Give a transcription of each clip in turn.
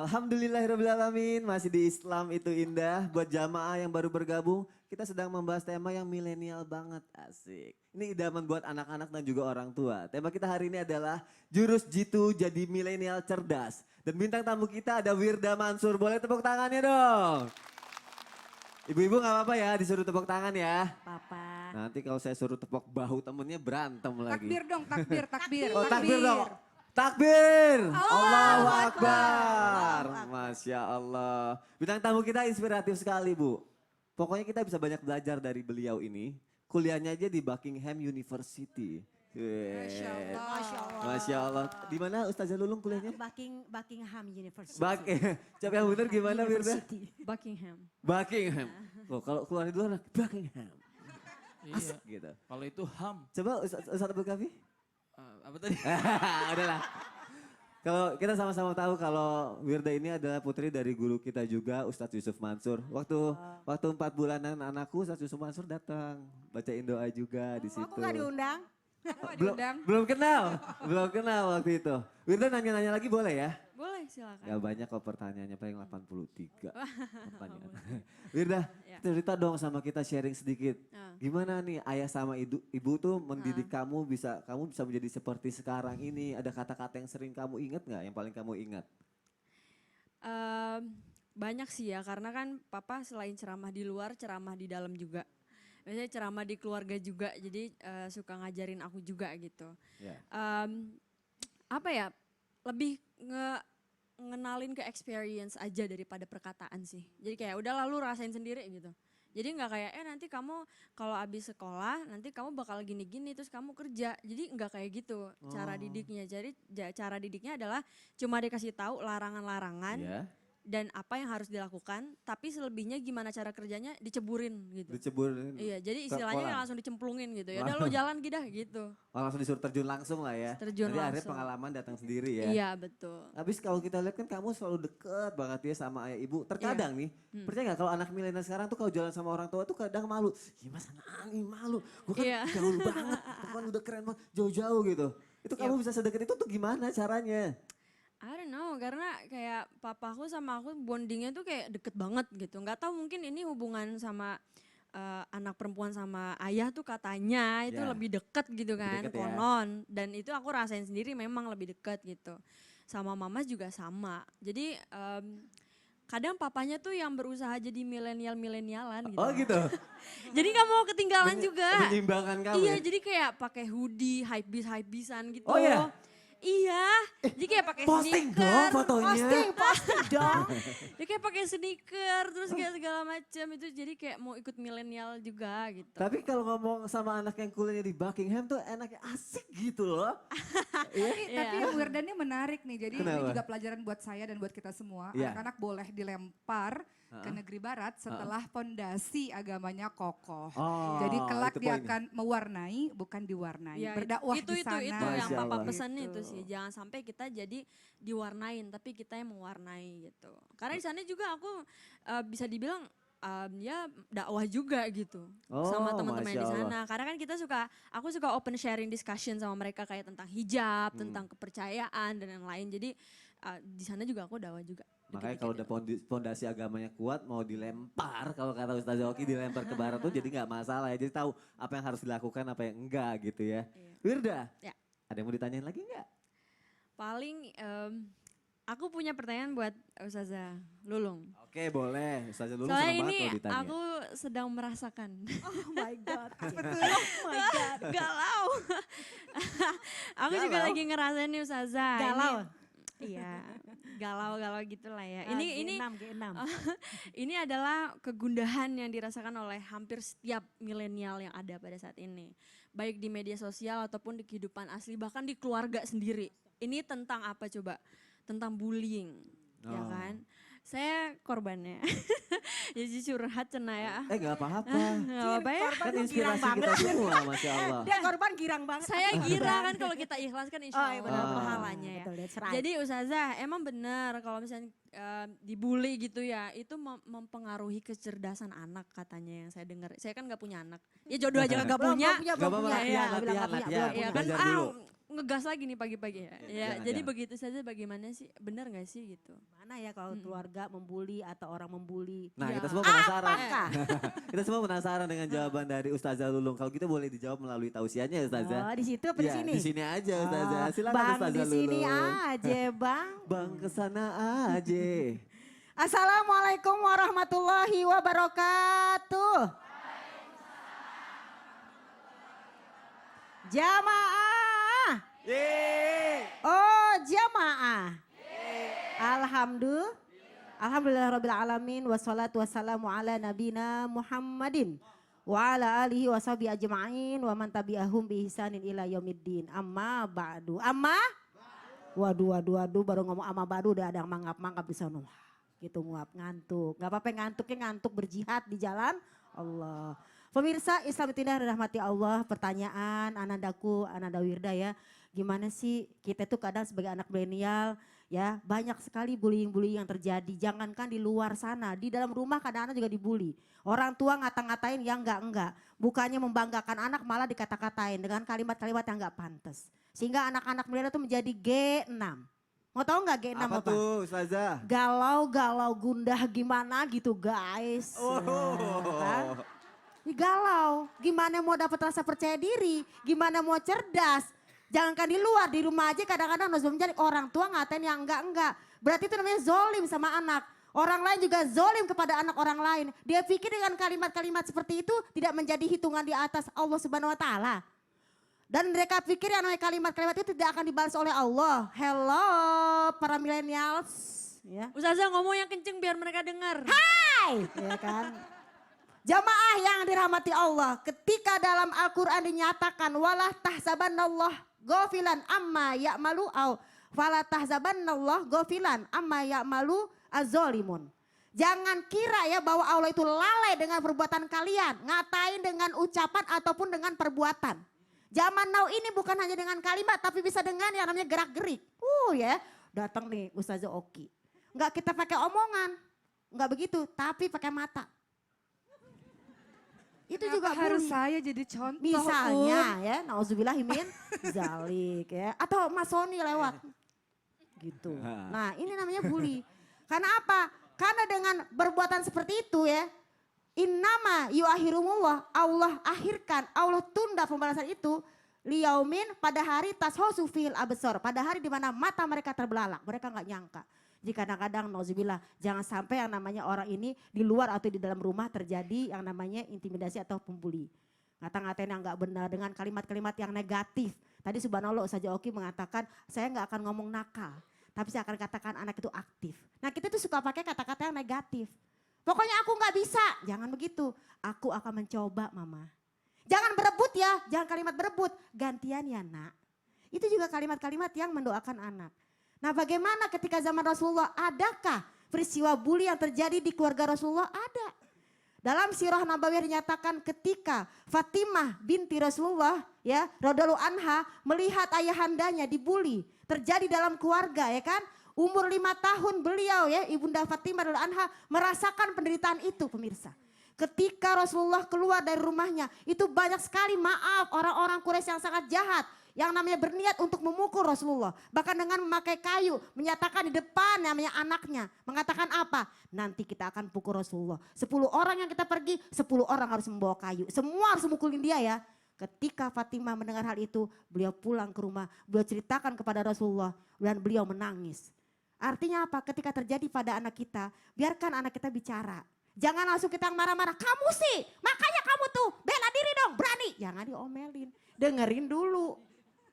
Alhamdulillahirrahmanirrahim, masih di Islam itu indah. Buat jamaah yang baru bergabung, kita sedang membahas tema yang milenial banget, asik. Ini idaman buat anak-anak dan juga orang tua. Tema kita hari ini adalah jurus jitu jadi milenial cerdas. Dan bintang tamu kita ada Wirda Mansur, boleh tepuk tangannya dong. Ibu-ibu gak apa-apa ya disuruh tepuk tangan ya. Papa. Nanti kalau saya suruh tepuk bahu temennya berantem lagi. Takbir dong, takbir, takbir. Oh takbir dong. Takbir. Allahu Akbar. Akbar. Masya Allah. Bintang tamu kita inspiratif sekali Bu. Pokoknya kita bisa banyak belajar dari beliau ini. Kuliahnya aja di Buckingham University. Masya Allah. Masya Allah. Masya Allah. Di mana Ustazah Lulung kuliahnya? Buckingham University. Coba yang benar gimana Wirda? Buckingham. Buckingham. Loh kalau keluar di luar Buckingham. Iya. Gitu. Kalau itu ham. Coba Ustaz Abdul Kafi. Apa tadi? Udahlah. Kalau kita sama-sama tahu kalau Wirda ini adalah putri dari guru kita juga Ustadz Yusuf Mansur. Waktu 4 bulanan anakku Ustadz Yusuf Mansur datang bacain doa juga di situ. Aku gak diundang. Belum kenal waktu itu. Wirda nanya-nanya lagi boleh ya? Boleh silakan. Gak banyak kok pertanyaannya, paling 83 pertanyaan. Wirda, cerita dong sama kita sharing sedikit. Gimana nih ayah sama ibu tuh mendidik kamu bisa menjadi seperti sekarang ini. Ada kata-kata yang sering kamu ingat gak, yang paling kamu ingat? Banyak sih ya, karena kan papa selain ceramah di luar, ceramah di dalam juga. Biasanya ceramah di keluarga juga, jadi suka ngajarin aku juga gitu. Yeah. Apa ya, lebih ngenalin ke experience aja daripada perkataan sih. Jadi kayak udah lalu rasain sendiri gitu. Jadi nggak kayak nanti kamu kalau abis sekolah nanti kamu bakal gini-gini terus kamu kerja. Jadi nggak kayak gitu cara didiknya. Jadi cara didiknya adalah cuma dikasih tahu larangan-larangan. Yeah. Dan apa yang harus dilakukan, tapi selebihnya gimana cara kerjanya diceburin gitu. Diceburin. Iya, jadi istilahnya langsung dicemplungin gitu. Ya udah lu jalan gitu. Oh, langsung disuruh terjun langsung lah ya. Terjun Jadi akhirnya langsung. pengalaman datang sendiri ya. Iya, betul. Habis kalau kita lihat kan kamu selalu deket banget ya sama ayah ibu. Terkadang nih, percaya gak kalau anak milenial sekarang tuh kalau jalan sama orang tua tuh kadang malu. Ya mas aneh malu, gue kan gaul banget, gue kan udah keren banget, jauh-jauh gitu. Itu kamu bisa sedekat itu tuh gimana caranya? I don't know, karena kayak papaku sama aku bondingnya tuh kayak deket banget gitu. Nggak tahu mungkin ini hubungan sama anak perempuan sama ayah tuh katanya itu lebih deket gitu kan, deket ya. konon. Dan itu aku rasain sendiri memang lebih deket gitu. Sama mama juga sama. Jadi kadang papanya tuh yang berusaha jadi milenialan gitu. Oh gitu? Jadi nggak mau ketinggalan juga. Menyeimbangkan kamu Iya, ya? jadi kayak pakai hoodie, hypebeast-hypebeastan gitu. Oh iya? Iya, jadi kayak pakai Posting sneaker. dong fotonya. Posting dong. Dia kayak pakai sneaker, terus kayak segala macam itu jadi kayak mau ikut milenial juga gitu. Tapi kalau ngomong sama anak yang kuliahnya di Buckingham tuh enaknya asik gitu loh. Tapi yang Wirda ini menarik nih, jadi Kenapa? ini juga pelajaran buat saya dan buat kita semua. Iya. Anak-anak boleh dilempar ke negeri barat setelah pondasi agamanya kokoh. Oh, Jadi kelak itu dia poinnya. akan mewarnai, bukan diwarnai. Ya, Berdakwah itu di sana. yang Masya papa Allah. pesan itu Gitu. sih, jangan sampai kita jadi diwarnain, tapi kita yang mewarnai gitu. Karena di sana juga aku bisa dibilang ya dakwah juga gitu sama teman-teman Masya di Allah. sana. Karena kan aku suka open sharing discussion sama mereka kayak tentang hijab, tentang kepercayaan dan yang lain. Jadi di sana juga aku dakwah juga. Makanya kalau udah pondasi agamanya kuat mau dilempar, kalau kata Ustazah Oki dilempar ke barat tuh jadi nggak masalah ya. Jadi tahu apa yang harus dilakukan, apa yang enggak gitu ya. Wirda, Ya. ada yang mau ditanyain lagi enggak? Paling aku punya pertanyaan buat Ustazah Lulung. Oke boleh, Ustazah dulu Soalnya senang banget ini kalau ditanya. aku sedang merasakan. Oh my God. Oh my God. Galau. Aku juga Galau? lagi ngerasain nih Ustazah. Galau? Iya, galau-galau gitulah ya. G6. Ini adalah kegundahan yang dirasakan oleh hampir setiap milenial yang ada pada saat ini. Baik di media sosial ataupun di kehidupan asli, bahkan di keluarga sendiri. Ini tentang apa coba? Tentang bullying, ya kan? Saya korbannya. Jadi curhat cena ya. Gak apa-apa. Gak apa ya. Kan inspirasi kita semua, Masya Allah. Dia korban girang banget. Saya gira kan kalau kita ikhlas kan insya Oh iya Allah benar. pahalanya ya. Betul, that's right. Jadi Ustazah emang benar kalau misalnya dibully gitu ya itu mempengaruhi kecerdasan anak katanya yang saya dengar. Saya kan gak punya anak. Ya jodoh aja gak punya. Gak apa-apa, punya. latihan, Iya, bilang latihan, nggak punya, latihan. belum Ya kan Belajar dulu. ngegas lagi nih pagi-pagi ya. Ya, jangan, jadi jangan. begitu saja bagaimana sih? Benar nggak sih gitu? Mana ya kalau keluarga membuli atau orang membuli? Nah, Ya. kita semua penasaran. Apakah? Kita semua penasaran dengan jawaban dari Ustazah Lulung. Kalau kita boleh dijawab melalui tausiahnya ya Ustazah. Oh, di situ apa di Iya, sini? di sini aja Ustazah. Oh, Silakan Bang Ustazah di sini Lulung. aja, Bang. Bang kesana aja. Assalamualaikum warahmatullahi wabarakatuh. Jamaah. Oh, jamaah. Alhamdulillahirrabbilalamin. Wassalatu wassalamu ala nabina Muhammadin. Wa ala alihi wa sahbihi ajma'in. Wa man tabi'ahum bi ihsanin ila yaumiddin. Amma ba'du. Amma? Waduh, baru ngomong amma ba'du udah ada yang mangap-mangap di sana. Gitu nguap, ngantuk. Gak apa-apa ngantuknya ngantuk berjihad di jalan Allah. Pemirsa Islam Tidak Rahmati Allah, pertanyaan Ananda Wirda ya. Gimana sih kita tuh kadang sebagai anak milenial ya banyak sekali bullying yang terjadi. Jangankan di luar sana, di dalam rumah kadang-kadang juga dibully. Orang tua ngata-ngatain yang enggak. Bukannya membanggakan anak malah dikata-katain dengan kalimat-kalimat yang enggak pantas. Sehingga anak-anak milenial itu menjadi G6. Mau tahu nggak G6 Apa apa? tuh Ustazah? Galau gundah gimana gitu guys. Oh. Kan? Ini galau, gimana mau dapat rasa percaya diri, gimana mau cerdas. Jangankan di luar, di rumah aja kadang-kadang harus menjadi orang tua ngatain yang enggak. Berarti itu namanya zolim sama anak. Orang lain juga zolim kepada anak orang lain. Dia pikir dengan kalimat-kalimat seperti itu tidak menjadi hitungan di atas Allah Subhanahu wa taala. Dan mereka pikir yang namanya kalimat-kalimat itu tidak akan dibalas oleh Allah. Hello para millennials. Ya. Ustazah ngomong yang kenceng biar mereka dengar. Hai, ya kan. Jamaah yang dirahmati Allah, ketika dalam Al-Quran dinyatakan walah tahzabannallah ghafilan amma ya'malu au fala tahzabannallah ghafilan amma ya'malu az-zalimun. Jangan kira ya bahwa Allah itu lalai dengan perbuatan kalian, ngatain dengan ucapan ataupun dengan perbuatan. Zaman now ini bukan hanya dengan kalimat tapi bisa dengan yang namanya gerak-gerik. Ya, datang nih Ustazah Oki. Enggak kita pakai omongan, enggak begitu, tapi pakai mata. Itu juga harus bully. saya jadi contoh. Misalnya ya, nauzubillahimin zalik ya. Atau Mas Sony lewat. Gitu. Nah ini namanya bully. Karena apa? Karena dengan perbuatan seperti itu ya. Innama yu'akhirumullah, Allah akhirkan, Allah tunda pembalasan itu. Liyaumin pada hari tashosu fil absor. Pada hari di mana mata mereka terbelalak. Mereka gak nyangka. Jadi kadang-kadang nauzubillah jangan sampai yang namanya orang ini di luar atau di dalam rumah terjadi yang namanya intimidasi atau pembuli. Ngata-ngatain yang gak benar dengan kalimat-kalimat yang negatif. Tadi subhanallah Ustazah Oki mengatakan saya gak akan ngomong nakal. Tapi saya akan katakan anak itu aktif. Nah kita tuh suka pakai kata-kata yang negatif. Pokoknya aku gak bisa, jangan begitu. Aku akan mencoba mama. Jangan berebut ya, jangan kalimat berebut. Gantian ya nak. Itu juga kalimat-kalimat yang mendoakan anak. Nah bagaimana ketika zaman Rasulullah, adakah peristiwa bully yang terjadi di keluarga Rasulullah? Ada. Dalam sirah Nabawiyah dinyatakan ketika Fatimah binti Rasulullah ya radhiyallahu anha melihat ayahandanya dibully. Terjadi dalam keluarga ya kan. Umur 5 tahun beliau ya Ibunda Fatimah radhiyallahu anha merasakan penderitaan itu pemirsa. Ketika Rasulullah keluar dari rumahnya itu banyak sekali maaf orang-orang Quraisy yang sangat jahat. Yang namanya berniat untuk memukul Rasulullah. Bahkan dengan memakai kayu. Menyatakan di depan namanya anaknya. Mengatakan apa? Nanti kita akan pukul Rasulullah. 10 orang yang kita pergi, 10 orang harus membawa kayu. Semua harus memukulin dia ya. Ketika Fatimah mendengar hal itu, beliau pulang ke rumah. Beliau ceritakan kepada Rasulullah dan beliau menangis. Artinya apa? Ketika terjadi pada anak kita, biarkan anak kita bicara. Jangan langsung kita marah-marah. Kamu sih, makanya kamu tuh bela diri dong, berani. Jangan diomelin, dengerin dulu.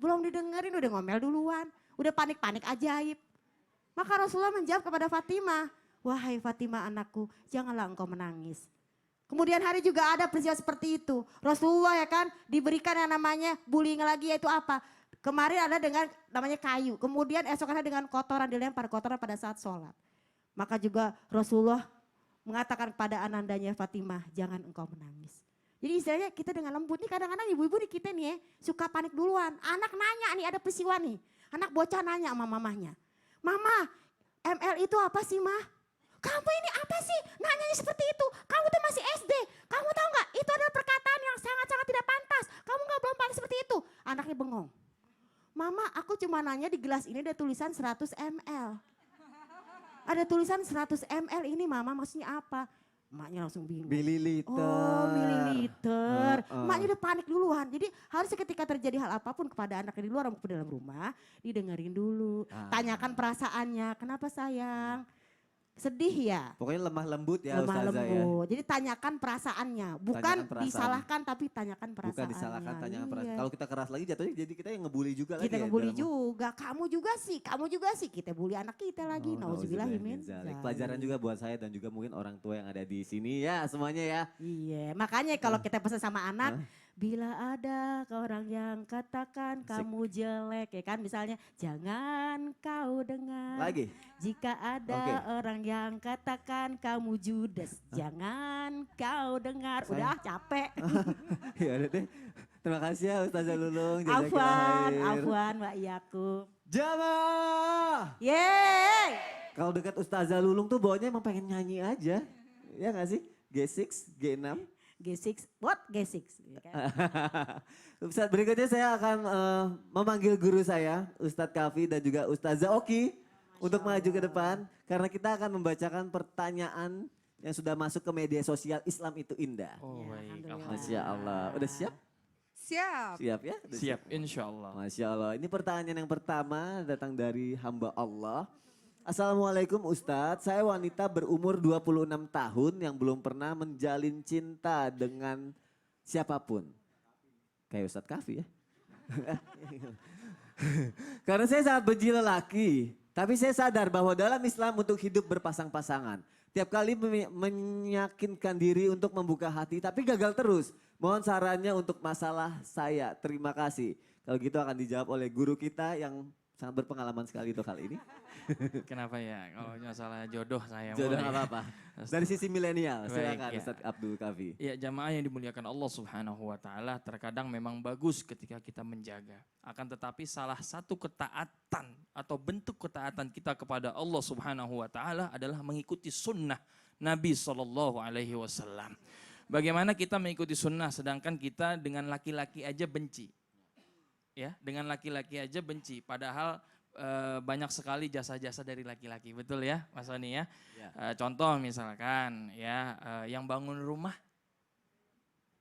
Belum didengerin udah ngomel duluan. Udah panik-panik ajaib. Maka Rasulullah menjawab kepada Fatimah. Wahai Fatimah anakku, janganlah engkau menangis. Kemudian hari juga ada peristiwa seperti itu. Rasulullah ya kan diberikan yang namanya bullying lagi yaitu apa? Kemarin ada dengan namanya kayu. Kemudian esokannya dengan kotoran dilempar kotoran pada saat sholat. Maka juga Rasulullah mengatakan kepada anandanya Fatimah, jangan engkau menangis. Jadi istilahnya kita dengan lembut nih kadang-kadang ibu-ibu di kita nih ya suka panik duluan. Anak nanya nih ada peristiwa nih. Anak bocah nanya sama mamahnya. Mama ML itu apa sih mah? Kamu ini apa sih? Nanyanya seperti itu. Kamu tuh masih SD. Kamu tahu nggak? Itu adalah perkataan yang sangat-sangat tidak pantas. Kamu nggak belum pantas seperti itu. Anaknya bengong. Mama aku cuma nanya di gelas ini ada tulisan 100 ml. Ada tulisan 100 ml ini mama maksudnya apa? Emaknya langsung bingung. Mililiter. Oh mililiter. Heeh. Emaknya udah panik duluan. Jadi harusnya ketika terjadi hal apapun kepada anak di luar maupun dalam rumah. Didengerin dulu. Tanyakan perasaannya. Kenapa sayang? Sedih ya? Pokoknya lemah lembut ya Lemah Ustazah ya. lembut. Jadi tanyakan perasaannya. Bukan Tanyakan perasaannya. disalahkan tapi tanyakan perasaannya. Bukan disalahkan, tanyakan Iya. perasaan. Kalau kita keras lagi jatuhnya jadi kita yang ngebully juga lagi Kita ya. ngebully dalam- juga. Kamu juga sih. Kita bully anak kita lagi. Oh, Nauzubillah nauzubillah min min dzalik. dzalik. Pelajaran juga buat saya dan juga mungkin orang tua yang ada di sini ya semuanya ya. Iya, makanya kalau kita pesan sama anak, bila ada orang yang katakan Asik. kamu jelek ya kan misalnya jangan kau dengar. Lagi. Jika ada Oke. orang yang katakan kamu judes, jangan kau dengar. Saya- Udah capek. Ya udah deh. Terima kasih ya Ustazah Lulung. Afwan, Jazakillah khair. afwan Mbak Yakub. Jamaah. Yeay. Kalau dekat Ustazah Lulung tuh bawanya emang pengen nyanyi aja. Ya gak sih? G6, G6. G6, what G6? Ya kan? Ustadz berikutnya saya akan memanggil guru saya, Ustadz Kafi dan juga Ustazah Oki untuk maju ke depan. Karena kita akan membacakan pertanyaan yang sudah masuk ke media sosial Islam itu indah. Oh Ya, baik. alhamdulillah. Masya Allah. Udah siap? Siap. Siap ya? Udah Siap, insya Allah. Masya Allah. Ini pertanyaan yang pertama datang dari hamba Allah. Assalamualaikum Ustadz, saya wanita berumur 26 tahun yang belum pernah menjalin cinta dengan siapapun. Kayak Ustadz Kafi ya. Karena saya sangat benci lelaki, tapi saya sadar bahwa dalam Islam untuk hidup berpasang-pasangan. Tiap kali meyakinkan diri untuk membuka hati, tapi gagal terus. Mohon sarannya untuk masalah saya. Terima kasih. Kalau gitu akan dijawab oleh guru kita yang sangat berpengalaman sekali untuk hal ini. Kenapa ya? Kalau masalah jodoh saya Jodoh mulai. nggak apa-apa. Dari sisi milenial, Baik, silakan ya. Ustadz Abdul Kafi. Ya jamaah yang dimuliakan Allah Subhanahu wa taala, terkadang memang bagus ketika kita menjaga. Akan tetapi salah satu ketaatan atau bentuk ketaatan kita kepada Allah Subhanahu wa taala adalah mengikuti sunnah Nabi Shallallahu alaihi wasallam. Bagaimana kita mengikuti sunnah sedangkan kita dengan laki-laki aja benci. Ya, dengan laki-laki aja benci padahal banyak sekali jasa-jasa dari laki-laki, betul ya Mas Soni ya? Ya. Contoh misalkan ya yang bangun rumah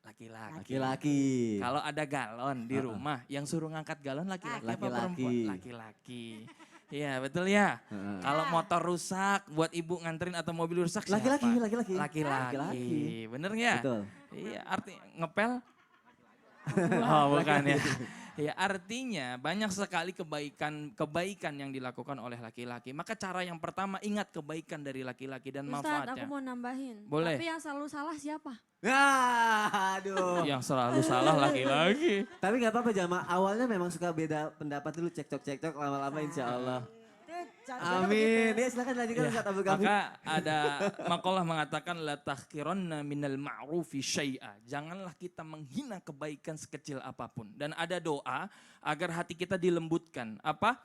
laki-laki. Laki-laki. Kalau ada galon di rumah, yang suruh ngangkat galon laki-laki apa Laki-laki. perempuan? Laki-laki. Iya betul ya. Heeh. Kalau motor rusak, buat ibu nganterin atau mobil rusak siapa? Laki-laki, laki-laki. Laki-laki. Laki-laki. Bener ya? Betul. Iya arti ngepel. Oh bukan ya. Ya artinya banyak sekali kebaikan yang dilakukan oleh laki-laki. Maka cara yang pertama ingat kebaikan dari laki-laki dan Ustadz, manfaatnya. aku mau nambahin. Boleh. Tapi yang selalu salah siapa? Nah, aduh. Yang selalu salah laki-laki. Tapi nggak apa-apa Jamaah, awalnya memang suka beda pendapat dulu, cekcok-cekcok, lama-lama insya Allah. Amin. Ya silakan lanjutkan Ya, Ustadz Abdul Kafi. maka ada makalah mengatakan la tahqiranna minal ma'rufi syai'a. Janganlah kita menghina kebaikan sekecil apapun. Dan ada doa agar hati kita dilembutkan. Apa?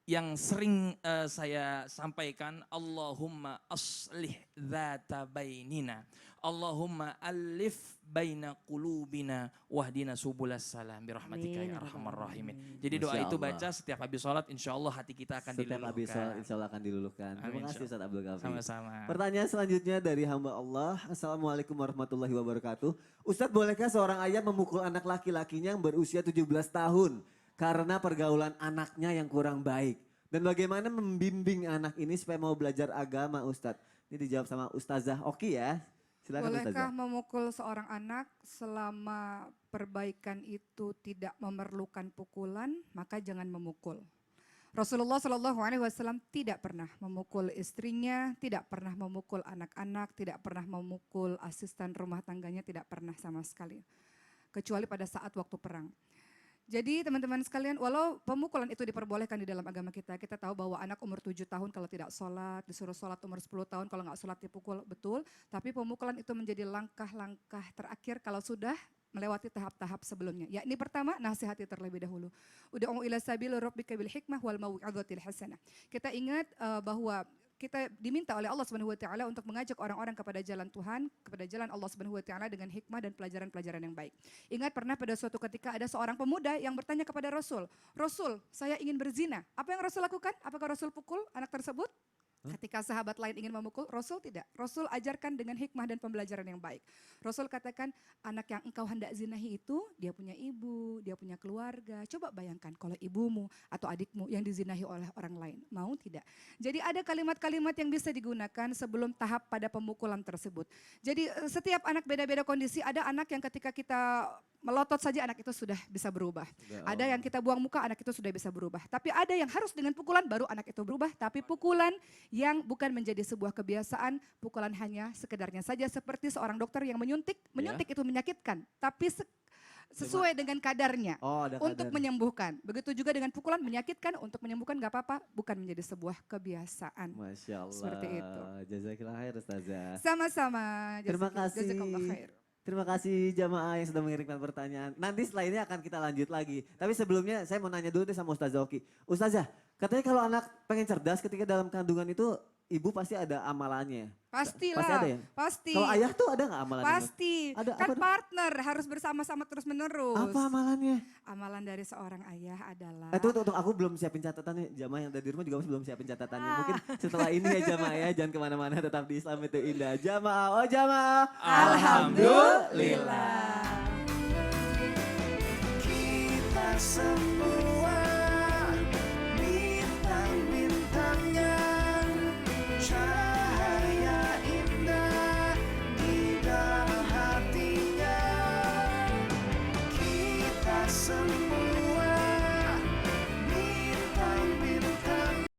Yang sering saya sampaikan, Allahumma aslih dzata bainina. Allahumma alif baina qulubina wahdina subulas salam birahmatika ya arhamar rahimin. Jadi doa Masya itu Allah. baca setiap habis sholat, insya Allah hati kita akan Setiap habis sholat diluluhkan. insya Allah akan diluluhkan. Amin, Terima kasih insya Ustadz Abdul Kafi. Sama-sama. Pertanyaan selanjutnya dari hamba Allah. Assalamualaikum warahmatullahi wabarakatuh. Ustadz bolehkah seorang ayah memukul anak laki-lakinya yang berusia 17 tahun karena pergaulan anaknya yang kurang baik? Dan bagaimana membimbing anak ini supaya mau belajar agama Ustadz? Ini dijawab sama Ustazah Oki ya. Silakan Bolehkah Ustazah. memukul seorang anak selama perbaikan itu tidak memerlukan pukulan, maka jangan memukul. Rasulullah Shallallahu Alaihi Wasallam tidak pernah memukul istrinya, tidak pernah memukul anak-anak, tidak pernah memukul asisten rumah tangganya, tidak pernah sama sekali. Kecuali pada saat waktu perang. Jadi teman-teman sekalian, walau pemukulan itu diperbolehkan di dalam agama kita, kita tahu bahwa anak umur 7 tahun kalau tidak sholat, disuruh sholat umur 10 tahun, kalau nggak sholat dipukul, betul. Tapi pemukulan itu menjadi langkah-langkah terakhir kalau sudah melewati tahap-tahap sebelumnya. Yakni pertama, nasihati terlebih dahulu. Ud'u ila sabil rabbika bil hikmah wal mau'izatil hasanah. Kita ingat bahwa kita diminta oleh Allah Subhanahu wa taala untuk mengajak orang-orang kepada jalan Tuhan, kepada jalan Allah Subhanahu wa taala dengan hikmah dan pelajaran-pelajaran yang baik. Ingat pernah pada suatu ketika ada seorang pemuda yang bertanya kepada Rasul, "Rasul, saya ingin berzina." Apa yang Rasul lakukan? Apakah Rasul pukul anak tersebut? Ketika sahabat lain ingin memukul, Rasul tidak. Rasul ajarkan dengan hikmah dan pembelajaran yang baik. Rasul katakan, anak yang engkau hendak zinahi itu, dia punya ibu, dia punya keluarga. Coba bayangkan kalau ibumu atau adikmu yang dizinahi oleh orang lain. Mau tidak? Jadi ada kalimat-kalimat yang bisa digunakan sebelum tahap pada pemukulan tersebut. Jadi setiap anak beda-beda kondisi. Ada anak yang ketika kita melotot saja anak itu sudah bisa berubah. Ada yang kita buang muka anak itu sudah bisa berubah. Tapi ada yang harus dengan pukulan baru anak itu berubah. Tapi pukulan yang bukan menjadi sebuah kebiasaan, pukulan hanya sekedarnya saja seperti seorang dokter yang menyuntik itu menyakitkan. Tapi sesuai dengan kadarnya untuk menyembuhkan. Begitu juga dengan pukulan menyakitkan untuk menyembuhkan gak apa-apa, bukan menjadi sebuah kebiasaan. Masya Allah. Seperti itu. Jazakillah khair Ustazah. Sama-sama. Terima kasih. Jazakallah khair. Terima kasih jamaah yang sudah mengirimkan pertanyaan. Nanti setelah ini akan kita lanjut lagi. Tapi sebelumnya saya mau nanya dulu deh sama Ustazah Oki. Ustazah, katanya kalau anak pengen cerdas ketika dalam kandungan itu ibu pasti ada amalannya. Pastilah. Pasti ada ya? Pasti. Kalau ayah tuh ada nggak amalannya? Pasti. Ada Kan apa? partner harus bersama-sama terus menerus. Apa amalannya? Amalan dari seorang ayah adalah. Tunggu, aku belum siapin catatannya. Jamaah yang ada di rumah juga masih belum siapin catatannya. Mungkin setelah ini ya jamaah ya, jangan kemana-mana, tetap di Islam itu indah. Jamaah, oh jamaah. Alhamdulillah. Kita semua